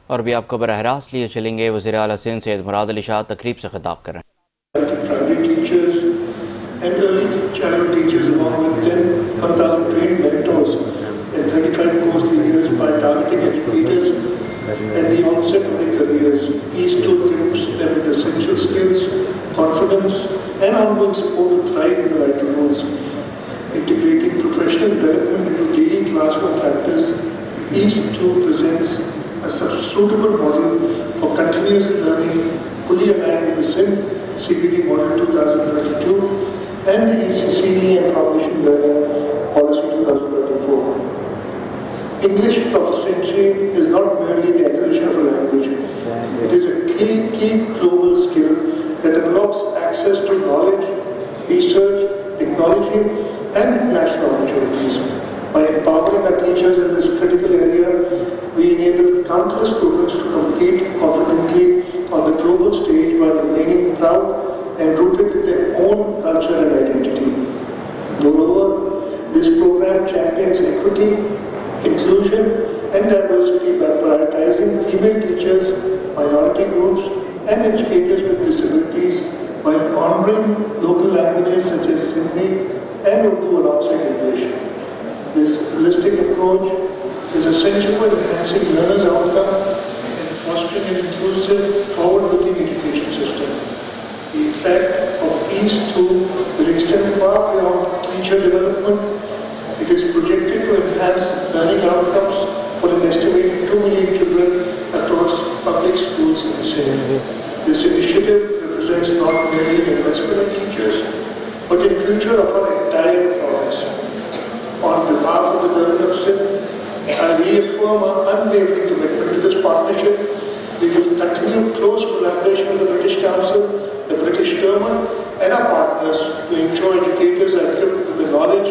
और भी आपको बराह रास्त लिए चलेंगे। वज़ीर आला सिंध सैयद मुराद अली शाह तकरीब से खिताब कर रहे हैं। Primary teachers and early childhood teachers along with 1,000 trained mentors and 35 course leaders by targeting educators at the onset of their careers. Each tool equips them with essential skills, confidence and ongoing support to thrive in the vital roles. Integrating professional development into daily classroom practice, each tool presents a suitable model for continuous learning fully aligned with the Sindh CBD Model 2022 and the ECCE and Foundation Learning Policy 2024. English proficiency is not merely the acquisition of a language. It is a key global skill that unlocks access to knowledge, research, technology and international opportunities. By empowering our teachers in this critical area, we enable countless students to compete confidently on the global stage while remaining proud and rooted in their own culture and identity. Moreover, this program champions equity, inclusion and diversity by prioritizing female teachers, minority groups and educators with disabilities while honoring local languages such as Sindhi and Urdu alongside English. This holistic approach is essential for enhancing learners' outcome and fostering an inclusive, forward-looking education system. The effect of each tool will extend far beyond teacher development. It is projected to enhance learning outcomes for an estimated 2 million children across public schools in Sindh. This initiative represents not merely an investment in teachers, but in future of our entire province. On behalf of the Government of Sindh, I reaffirm our unwavering commitment to this partnership. We will continue close collaboration with the British Council, the British Government and our partners to ensure educators are equipped with the knowledge,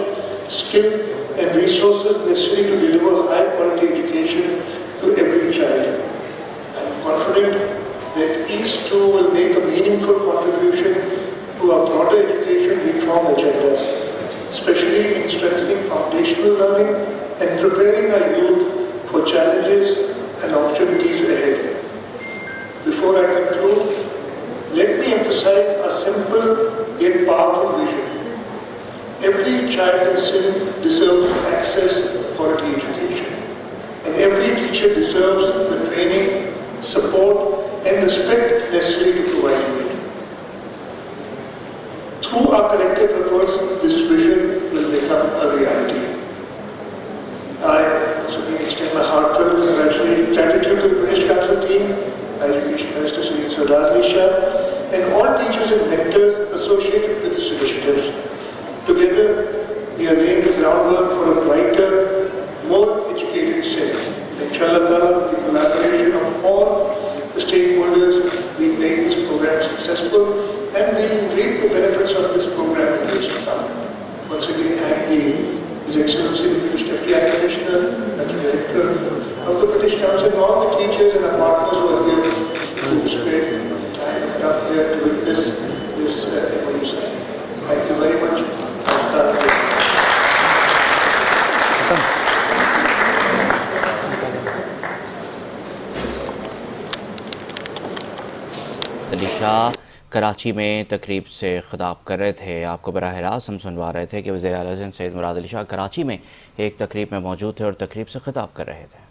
skill and resources necessary to deliver high quality education to every child. I am confident that each tool will make a meaningful contribution to our broader education reform agenda, especially in strengthening foundational learning and preparing our youth for challenges and opportunities ahead. Before I conclude, let me emphasize a simple yet powerful vision. Every child in Sindh deserves access to quality education, and every teacher deserves the training, support and respect necessary to providing it. Through our collective efforts, this vision will become a reality. I once again extend my heartfelt gratitude to the British Council team, Education Minister Sir Shah, and all teachers and mentors associated with this initiative. Together, we are laying the groundwork for a brighter, more educated Sindh. Inshallah, with the collaboration of all the stakeholders, we make this program successful and we reap the benefits of this program in years to come. Once again, thank His Excellency the British Deputy High Commissioner and the Director of the British Council and all the teachers and our partners who are here to spend the time and come here to witness this MOU signing. Thank you very much. Ali Shah Karachi में तकरीब से खिताब कर रहे थे। आपको बराह रास्त हम सुनवा रहे थे कि वज़ीर आला सिंध सैयद मुराद अली शाह कराची में एक तकरीब में मौजूद थे और तकरीब से खिताब कर रहे थे।